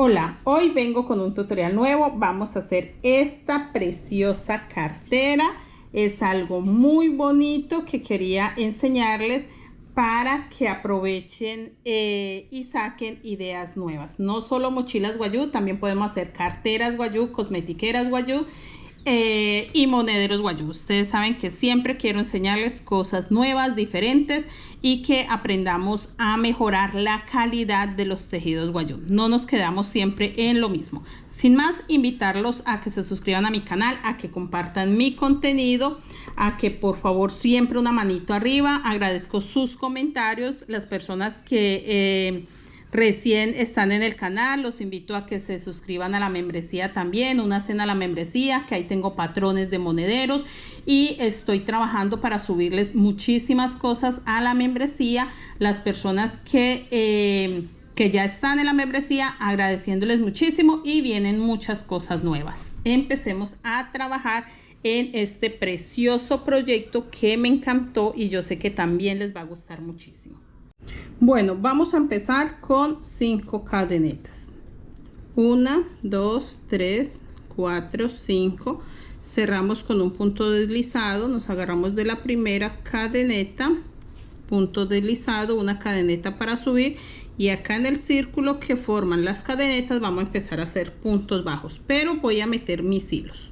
Hola, hoy vengo con un tutorial nuevo. Vamos a hacer esta preciosa cartera. Es algo muy bonito que quería enseñarles para que aprovechen y saquen ideas nuevas. No solo mochilas guayú, también podemos hacer carteras guayú, cosmetiqueras guayú y monederos guayú. Ustedes saben que siempre quiero enseñarles cosas nuevas, diferentes y que aprendamos a mejorar la calidad de los tejidos guayú. No nos quedamos siempre en lo mismo. Sin más, invitarlos a que se suscriban a mi canal, a que compartan mi contenido, a que por favor siempre una manito arriba. Agradezco sus comentarios. Las personas que recién están en el canal, los invito a que se suscriban a la membresía también, únanse a la membresía, que ahí tengo patrones de monederos y estoy trabajando para subirles muchísimas cosas a la membresía. Las personas que ya están en la membresía, agradeciéndoles muchísimo, y vienen muchas cosas nuevas. Empecemos a trabajar en este precioso proyecto que me encantó y yo sé que también les va a gustar muchísimo. Bueno, vamos a empezar con 5 cadenetas. 1, 2, 3, 4, 5. Cerramos con un punto deslizado, nos agarramos de la primera cadeneta, punto deslizado, una cadeneta para subir, y acá en el círculo que forman las cadenetas vamos a empezar a hacer puntos bajos, pero voy a meter mis hilos.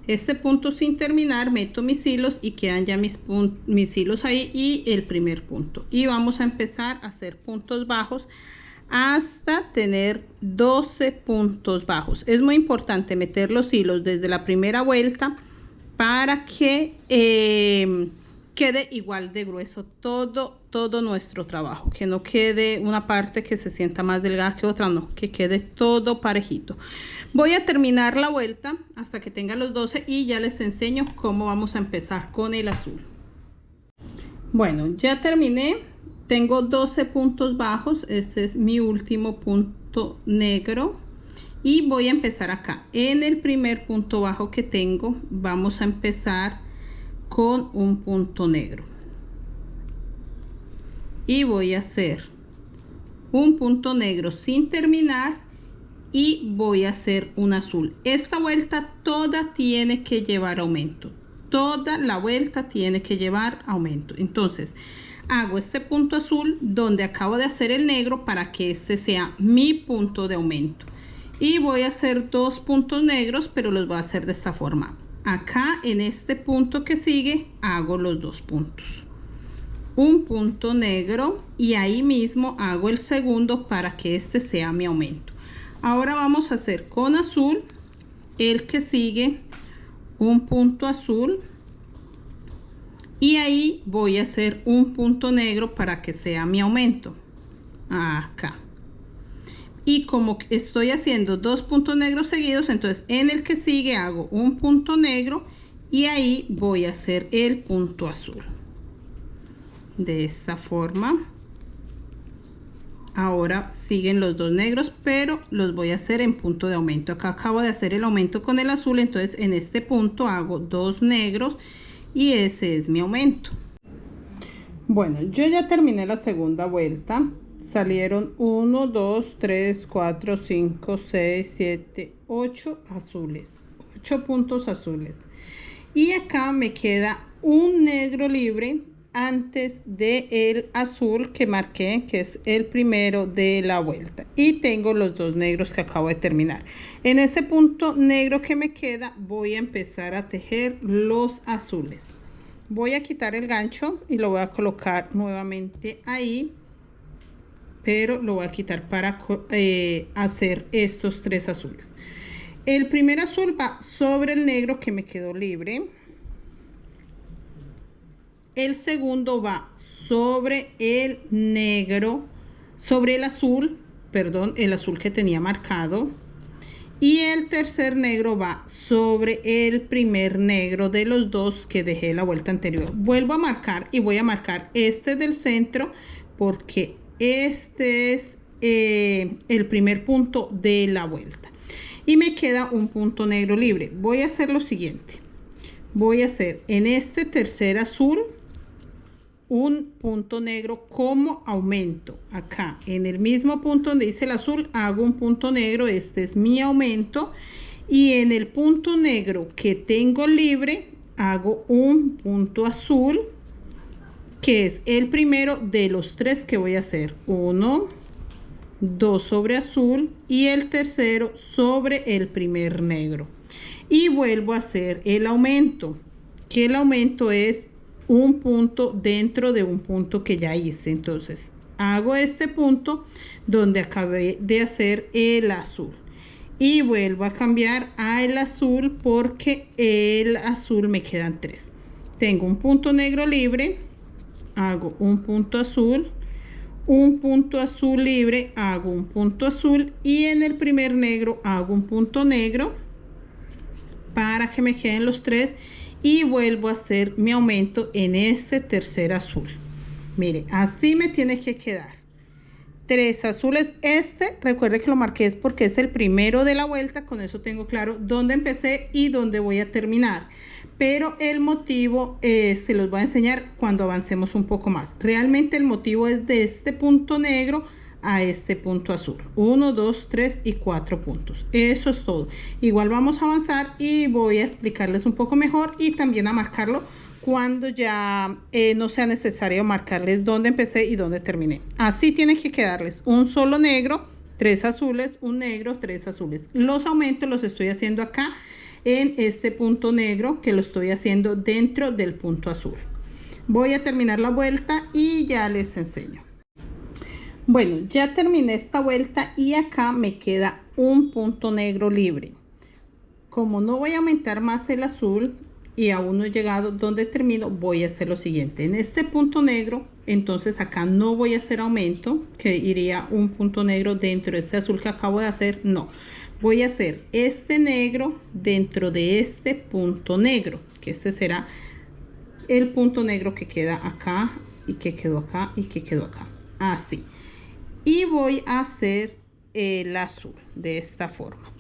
Este punto sin terminar, meto mis hilos y quedan ya mis hilos ahí y el primer punto, y vamos a empezar a hacer puntos bajos hasta tener 12 puntos bajos. Es muy importante meter los hilos desde la primera vuelta para que quede igual de grueso todo nuestro trabajo, que no quede una parte que se sienta más delgada que otra, no, que quede todo parejito. Voy a terminar la vuelta hasta que tenga los 12 y ya les enseño cómo vamos a empezar con el azul. Bueno, ya terminé, tengo 12 puntos bajos, este es mi último punto negro y voy a empezar acá en el primer punto bajo que tengo. Vamos a empezar con un punto negro y voy a hacer un punto negro sin terminar y voy a hacer un azul. Esta vuelta toda tiene que llevar aumento, toda la vuelta tiene que llevar aumento. Entonces hago este punto azul donde acabo de hacer el negro para que este sea mi punto de aumento, y voy a hacer 2 puntos negros, pero los voy a hacer de esta forma. Acá en este punto que sigue hago los 2 puntos, un punto negro, y ahí mismo hago el segundo para que este sea mi aumento. Ahora vamos a hacer con azul el que sigue, un punto azul, y ahí voy a hacer un punto negro para que sea mi aumento acá. Y como estoy haciendo 2 puntos negros seguidos, entonces en el que sigue hago un punto negro y ahí voy a hacer el punto azul de esta forma. Ahora siguen los 2 negros, pero los voy a hacer en punto de aumento. Acá acabo de hacer el aumento con el azul, entonces en este punto hago 2 negros y ese es mi aumento. Bueno, yo ya terminé la segunda vuelta. Salieron 1, 2, 3, 4, 5, 6, 7, 8 azules, 8 puntos azules, y acá me queda un negro libre antes del azul que marqué, que es el primero de la vuelta, y tengo los 2 negros que acabo de terminar. En este punto negro que me queda voy a empezar a tejer los azules. Voy a quitar el gancho y lo voy a colocar nuevamente ahí, pero lo voy a quitar para hacer estos 3 azules. El primer azul va sobre el negro que me quedó libre. El segundo va sobre el negro, sobre el azul, perdón, el azul que tenía marcado. Y el tercer negro va sobre el primer negro de los 2 que dejé la vuelta anterior. Vuelvo a marcar y voy a marcar este del centro porque este es el primer punto de la vuelta. Y me queda un punto negro libre. Voy a hacer lo siguiente. Voy a hacer en este tercer azul un punto negro como aumento. Acá en el mismo punto donde dice el azul hago un punto negro, este es mi aumento, y en el punto negro que tengo libre hago un punto azul, que es el primero de los 3 que voy a hacer. 1, 2 sobre azul y el tercero sobre el primer negro, y vuelvo a hacer el aumento, que el aumento es un punto dentro de un punto que ya hice. Entonces hago este punto donde acabé de hacer el azul y vuelvo a cambiar al azul, porque el azul me quedan 3. Tengo un punto negro libre, hago un punto azul libre, hago un punto azul, y en el primer negro hago un punto negro para que me queden los 3, y vuelvo a hacer mi aumento en este tercer azul. Mire, así me tiene que quedar 3 azules. Este recuerde que lo marqué es porque es el primero de la vuelta, con eso tengo claro dónde empecé y dónde voy a terminar, pero el motivo se los voy a enseñar cuando avancemos un poco más. Realmente el motivo es de este punto negro a este punto azul. 1, 2, 3 y 4 puntos. Eso es todo. Igual vamos a avanzar y voy a explicarles un poco mejor y también a marcarlo cuando ya no sea necesario marcarles dónde empecé y dónde terminé. Así tienen que quedarles un solo negro, 3 azules, un negro, 3 azules. Los aumentos los estoy haciendo acá en este punto negro, que lo estoy haciendo dentro del punto azul. Voy a terminar la vuelta y ya les enseño. Bueno, ya terminé esta vuelta y acá me queda un punto negro libre. Como no voy a aumentar más el azul y aún no he llegado donde termino, voy a hacer lo siguiente. En este punto negro, entonces acá no voy a hacer aumento, que iría un punto negro dentro de este azul que acabo de hacer. No, voy a hacer este negro dentro de este punto negro, que este será el punto negro que queda acá y que quedó acá y que quedó acá. Así. Y voy a hacer el azul de esta forma.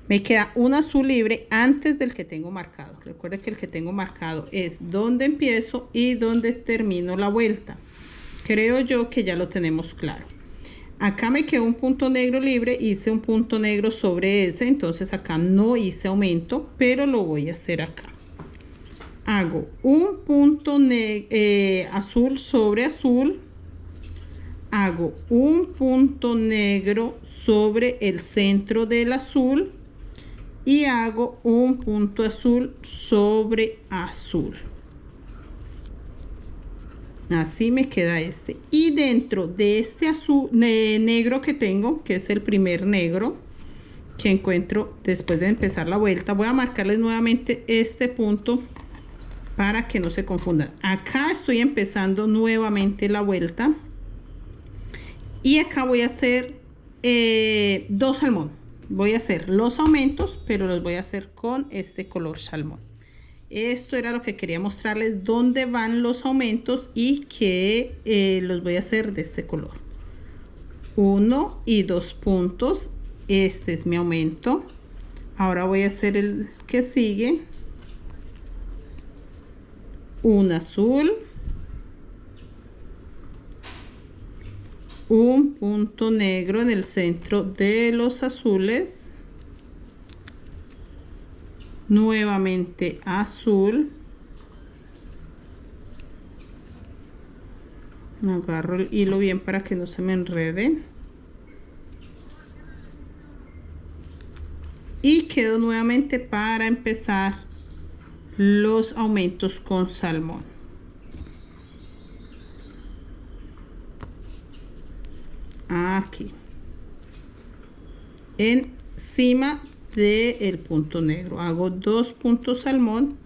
Me queda un azul libre antes del que tengo marcado. Recuerden que el que tengo marcado es donde empiezo y donde termino la vuelta. Creo yo que ya lo tenemos claro. Acá me quedó un punto negro libre, hice un punto negro sobre ese, entonces acá no hice aumento, pero lo voy a hacer acá. Hago un punto azul sobre azul. Hago un punto negro sobre el centro del azul y hago un punto azul sobre azul. Así me queda este. Y dentro de este azul negro que tengo, que es el primer negro que encuentro después de empezar la vuelta, voy a marcarles nuevamente este punto para que no se confundan. Acá estoy empezando nuevamente la vuelta. Y acá voy a hacer 2 salmón. Voy a hacer los aumentos, pero los voy a hacer con este color salmón. Esto era lo que quería mostrarles, dónde van los aumentos y que los voy a hacer de este color. 1 y 2 puntos. Este es mi aumento. Ahora voy a hacer el que sigue. Un azul. Un punto negro en el centro de los azules, nuevamente azul, agarro el hilo bien para que no se me enrede y quedo nuevamente para empezar los aumentos con salmón. Aquí encima del punto negro hago 2 puntos salmón.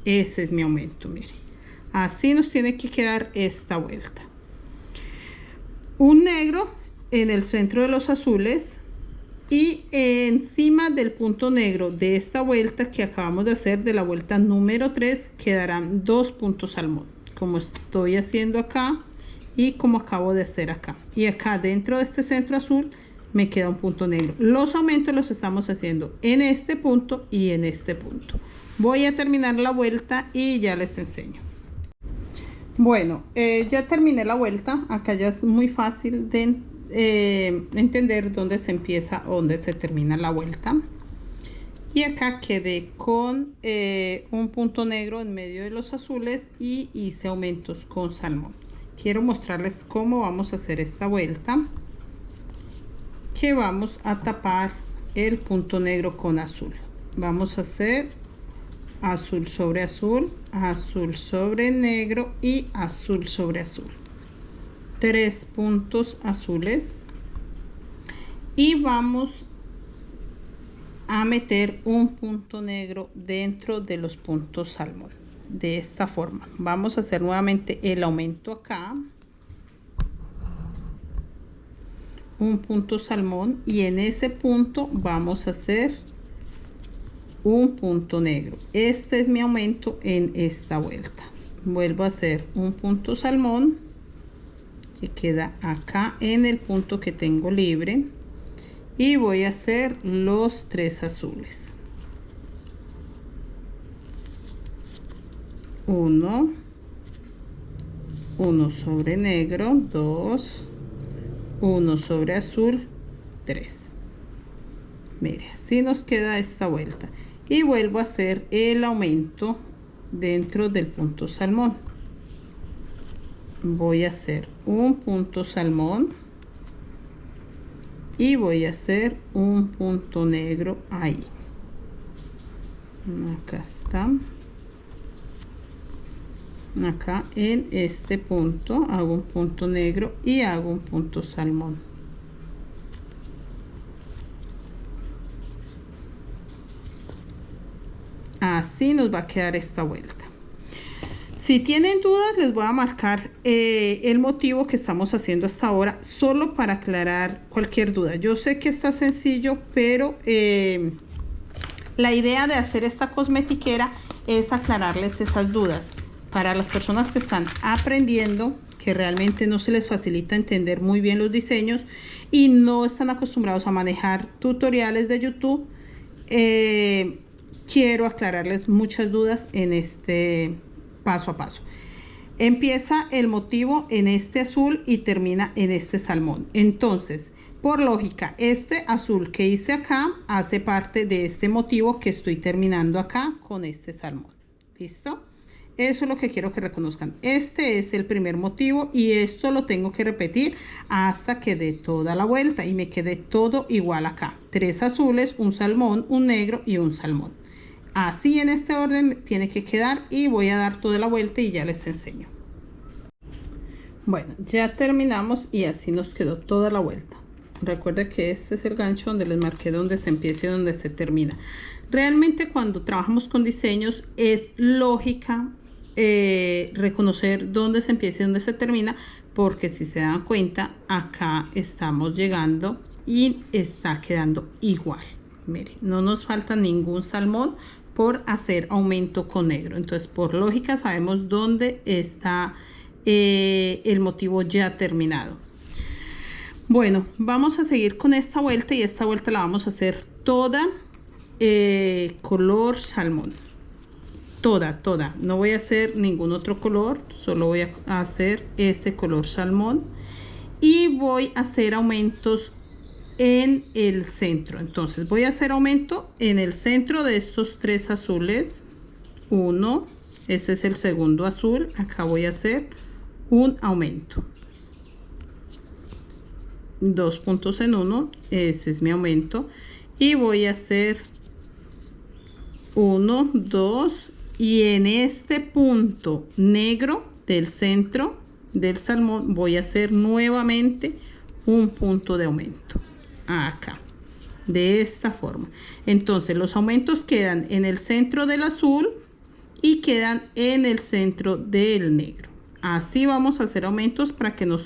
Ese es mi aumento, mire. Así nos tiene que quedar esta vuelta. Un negro en el centro de los azules y encima del punto negro de esta vuelta que acabamos de hacer, de la vuelta número 3, quedarán 2 puntos salmón, como estoy haciendo acá y como acabo de hacer acá. Y acá dentro de este centro azul me queda un punto negro. Los aumentos los estamos haciendo en este punto y en este punto. Voy a terminar la vuelta y ya les enseño. Bueno, ya terminé la vuelta. Acá ya es muy fácil de entender dónde se empieza o dónde se termina la vuelta. Y acá quedé con un punto negro en medio de los azules y hice aumentos con salmón. Quiero mostrarles cómo vamos a hacer esta vuelta, que vamos a tapar el punto negro con azul. Vamos a hacer azul sobre azul, azul sobre negro y azul sobre azul. 3 puntos azules y vamos a meter un punto negro dentro de los puntos salmón. De esta forma vamos a hacer nuevamente el aumento acá, un punto salmón, y en ese punto vamos a hacer un punto negro. Este es mi aumento en esta vuelta. Vuelvo a hacer un punto salmón que queda acá en el punto que tengo libre y voy a hacer los 3 azules. 1 sobre negro, 2, 1 sobre azul, 3. Mire, así nos queda esta vuelta. Y vuelvo a hacer el aumento dentro del punto salmón. Voy a hacer un punto salmón y voy a hacer un punto negro ahí. Acá está. Acá en este punto hago un punto negro y hago un punto salmón. Así nos va a quedar esta vuelta. Si tienen dudas, les voy a marcar el motivo que estamos haciendo hasta ahora, solo para aclarar cualquier duda. Yo sé que está sencillo, pero la idea de hacer esta cosmetiquera es aclararles esas dudas. Para las personas que están aprendiendo, que realmente no se les facilita entender muy bien los diseños y no están acostumbrados a manejar tutoriales de YouTube, quiero aclararles muchas dudas en este paso a paso. Empieza el motivo en este azul y termina en este salmón. Entonces, por lógica, este azul que hice acá hace parte de este motivo que estoy terminando acá con este salmón. ¿Listo? Eso es lo que quiero que reconozcan. Este es el primer motivo y esto lo tengo que repetir hasta que dé toda la vuelta y me quede todo igual acá. 3 azules, un salmón, un negro y un salmón. Así en este orden tiene que quedar y voy a dar toda la vuelta y ya les enseño. Bueno, ya terminamos y así nos quedó toda la vuelta. Recuerda que este es el gancho donde les marqué donde se empieza y donde se termina. Realmente cuando trabajamos con diseños es lógica reconocer dónde se empieza y dónde se termina, porque si se dan cuenta acá estamos llegando y está quedando igual. Mire, no nos falta ningún salmón por hacer aumento con negro. Entonces, por lógica sabemos dónde está el motivo ya terminado. Bueno, vamos a seguir con esta vuelta y esta vuelta la vamos a hacer toda color salmón. Toda. No voy a hacer ningún otro color, solo voy a hacer este color salmón y voy a hacer aumentos en el centro. Entonces voy a hacer aumento en el centro de estos 3 azules. 1, este es el segundo azul. Acá voy a hacer un aumento. 2 puntos en 1, ese es mi aumento. Y voy a hacer 1, 2 y en este punto negro del centro del salmón voy a hacer nuevamente un punto de aumento acá, de esta forma. Entonces los aumentos quedan en el centro del azul y quedan en el centro del negro. Así vamos a hacer aumentos para que no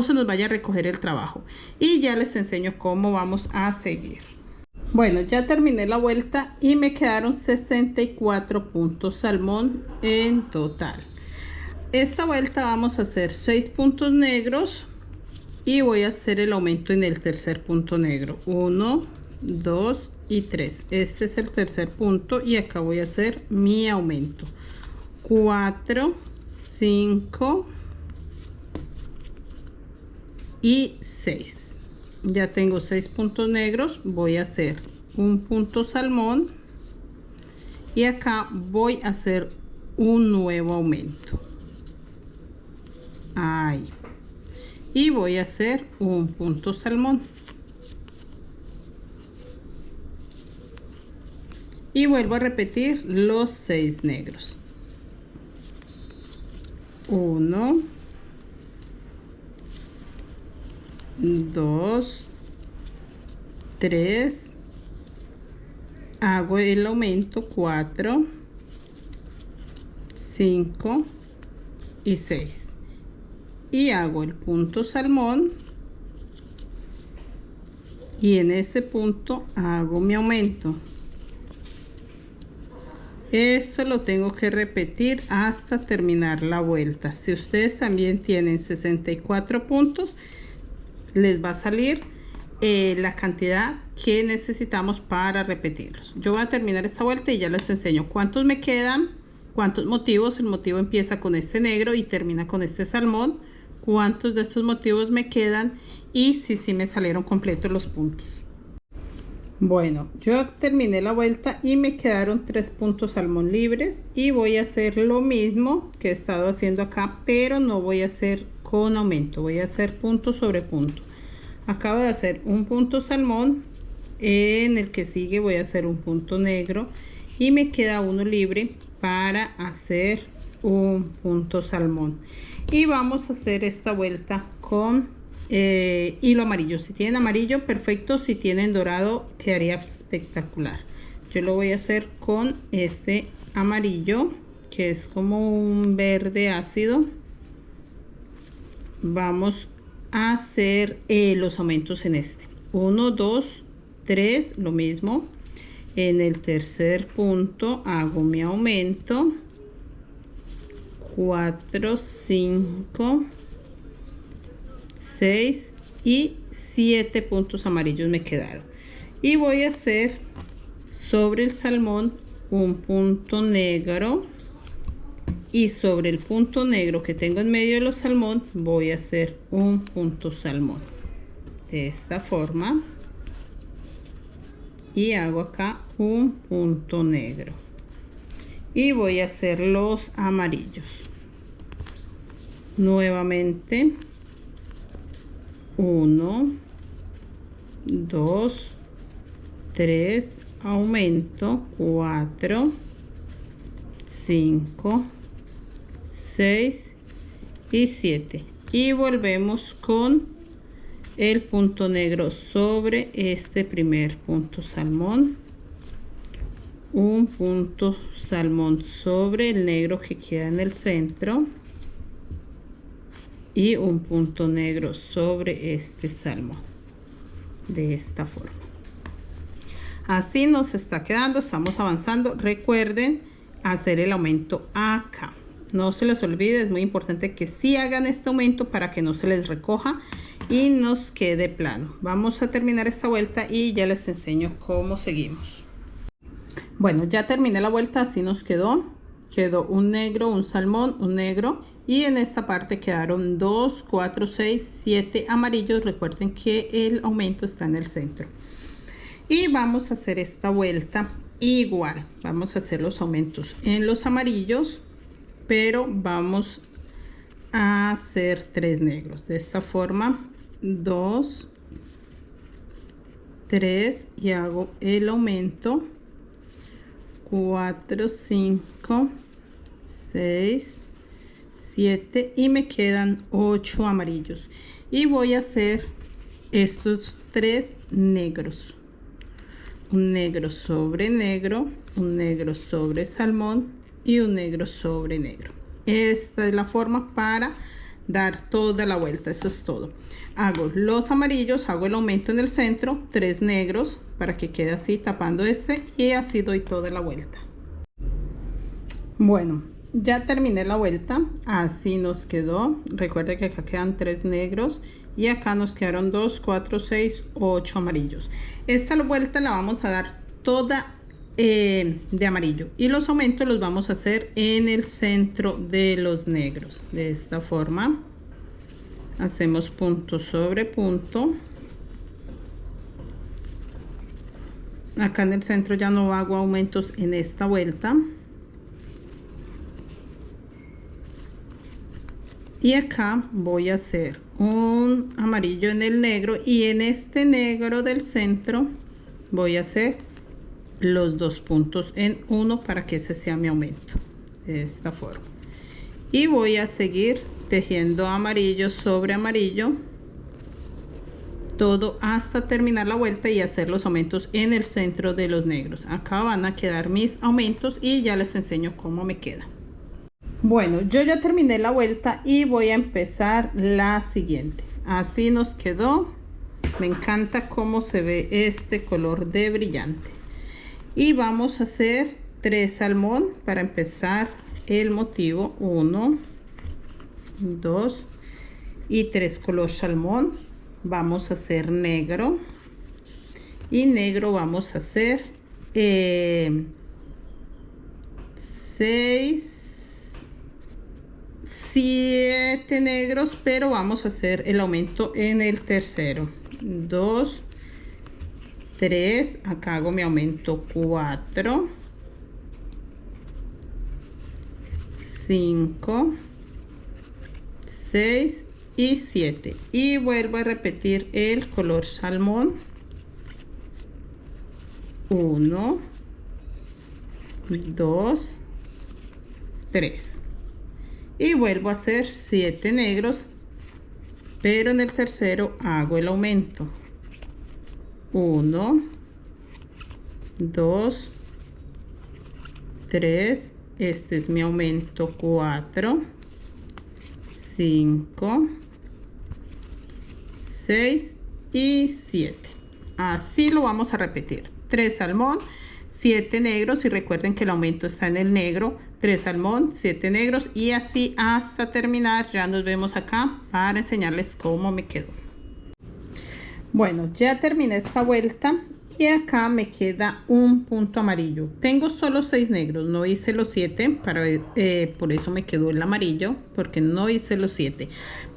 se nos vaya a recoger el trabajo, y ya les enseño cómo vamos a seguir. Bueno, ya terminé la vuelta y me quedaron 64 puntos salmón en total. Esta vuelta vamos a hacer 6 puntos negros y voy a hacer el aumento en el tercer punto negro. 1, 2 y 3. Este es el tercer punto y acá voy a hacer mi aumento. 4, 5 y 6. Ya tengo 6 puntos negros. Voy a hacer un punto salmón y acá voy a hacer un nuevo aumento. Ahí. Y voy a hacer un punto salmón. Y vuelvo a repetir los 6 negros. 1, 2, 3, hago el aumento 4, 5 y 6 y hago el punto salmón y en ese punto hago mi aumento. Esto lo tengo que repetir hasta terminar la vuelta. Si ustedes también tienen 64 puntos, les va a salir la cantidad que necesitamos para repetirlos. Yo voy a terminar esta vuelta y ya les enseño cuántos me quedan, cuántos motivos. El motivo empieza con este negro y termina con este salmón. Cuántos de estos motivos me quedan y si me salieron completos los puntos. Bueno, yo terminé la vuelta y me quedaron 3 puntos salmón libres y voy a hacer lo mismo que he estado haciendo acá, pero no voy a hacer con aumento, voy a hacer punto sobre punto. Acabo de hacer un punto salmón, en el que sigue voy a hacer un punto negro y me queda uno libre para hacer un punto salmón. Y vamos a hacer esta vuelta con hilo amarillo. Si tienen amarillo, perfecto. Si tienen dorado, quedaría espectacular. Yo lo voy a hacer con este amarillo, que es como un verde ácido. Vamos a hacer los aumentos en este. 1, 2, 3, lo mismo. En el tercer punto hago mi aumento. 4, 5, 6 y 7 puntos amarillos me quedaron. Y voy a hacer sobre el salmón un punto negro. Y sobre el punto negro que tengo en medio de los salmón voy a hacer un punto salmón de esta forma y hago acá un punto negro y voy a hacer los amarillos nuevamente. 1, 2, 3, aumento 4, 5, 6 y 7 y volvemos con el punto negro sobre este primer punto salmón, un punto salmón sobre el negro que queda en el centro y un punto negro sobre este salmón de esta forma. Así nos está quedando, estamos avanzando. Recuerden hacer el aumento acá, no se les olvide, es muy importante que sí hagan este aumento para que no se les recoja y nos quede plano. Vamos a terminar esta vuelta y ya les enseño cómo seguimos. Bueno, ya terminé la vuelta, así nos quedó un negro, un salmón, un negro y en esta parte quedaron 2, 4, 6, 7 amarillos. Recuerden que el aumento está en el centro y vamos a hacer esta vuelta igual. Vamos a hacer los aumentos en los amarillos, pero vamos a hacer 3 negros de esta forma. 2, 3 y hago el aumento. 4, 5, 6, 7 y me quedan 8 amarillos y voy a hacer estos 3 negros, un negro sobre negro, un negro sobre salmón y un negro sobre negro. Esta es la forma para dar toda la vuelta. Eso es todo. Hago los amarillos, hago el aumento en el centro, 3 negros para que quede así tapando este y así doy toda la vuelta. Bueno, ya terminé la vuelta, así nos quedó. Recuerden que acá quedan 3 negros y acá nos quedaron 2, 4, 6, 8 amarillos. Esta vuelta la vamos a dar toda de amarillo, y los aumentos los vamos a hacer en el centro de los negros. De esta forma hacemos punto sobre punto. Acá en el centro ya no hago aumentos en esta vuelta, y acá voy a hacer un amarillo en el negro, y en este negro del centro voy a hacer los 2 puntos en uno para que ese sea mi aumento, de esta forma. Y voy a seguir tejiendo amarillo sobre amarillo todo hasta terminar la vuelta y hacer los aumentos en el centro de los negros. Acá van a quedar mis aumentos y ya les enseño cómo me queda. Bueno, yo ya terminé la vuelta y voy a empezar la siguiente. Así nos quedó. Me encanta cómo se ve este color de brillante. Y vamos a hacer 3 salmón para empezar el motivo. 1, 2 y 3 color salmón. Vamos a hacer negro, y negro vamos a hacer 6, 7 negros, pero vamos a hacer el aumento en el tercero. 2, 3, acá hago mi aumento 4, 5, 6 y 7, y vuelvo a repetir el color salmón. 1, 2, 3, y vuelvo a hacer 7 negros, pero en el tercero hago el aumento. 1, 2, 3, este es mi aumento. 4, 5, 6 y 7. Así lo vamos a repetir. 3 salmón, 7 negros, y recuerden que el aumento está en el negro. 3 salmón, 7 negros, y así hasta terminar. Ya nos vemos acá para enseñarles cómo me quedó. Bueno, ya terminé esta vuelta y acá me queda un punto amarillo. Tengo solo 6 negros, no hice los 7, por eso me quedó el amarillo, porque no hice los 7.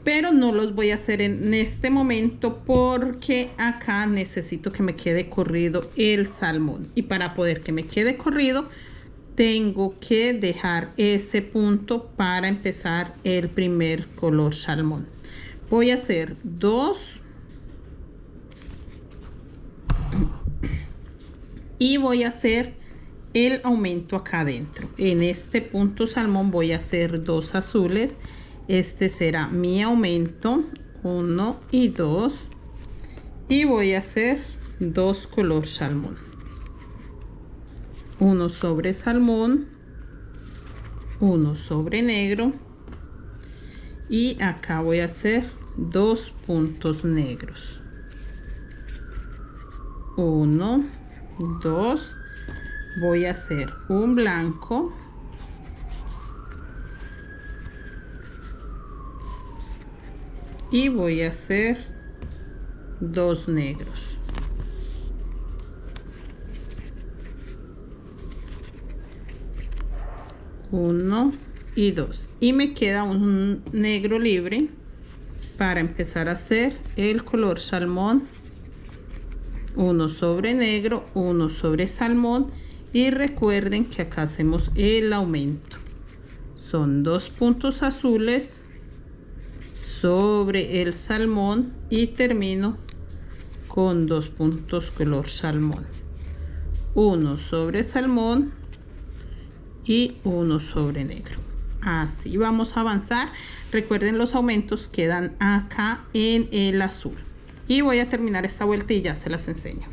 Pero no los voy a hacer en este momento porque acá necesito que me quede corrido el salmón. Y para poder que me quede corrido, tengo que dejar ese punto para empezar el primer color salmón. Voy a hacer 2 y voy a hacer el aumento acá adentro. En este punto salmón voy a hacer 2 azules. Este será mi aumento, 1 y 2, y voy a hacer 2 color salmón. 1 sobre salmón, 1 sobre negro, y acá voy a hacer 2 puntos negros. 1, 2, voy a hacer un blanco, y voy a hacer 2 negros. Uno y 2, y me queda un negro libre para empezar a hacer el color salmón. 1 sobre negro, 1 sobre salmón, y recuerden que acá hacemos el aumento. Son 2 puntos azules sobre el salmón y termino con 2 puntos color salmón. 1 sobre salmón y 1 sobre negro. Así vamos a avanzar. Recuerden, los aumentos quedan acá en el azul. Y voy a terminar esta vuelta y ya se las enseño.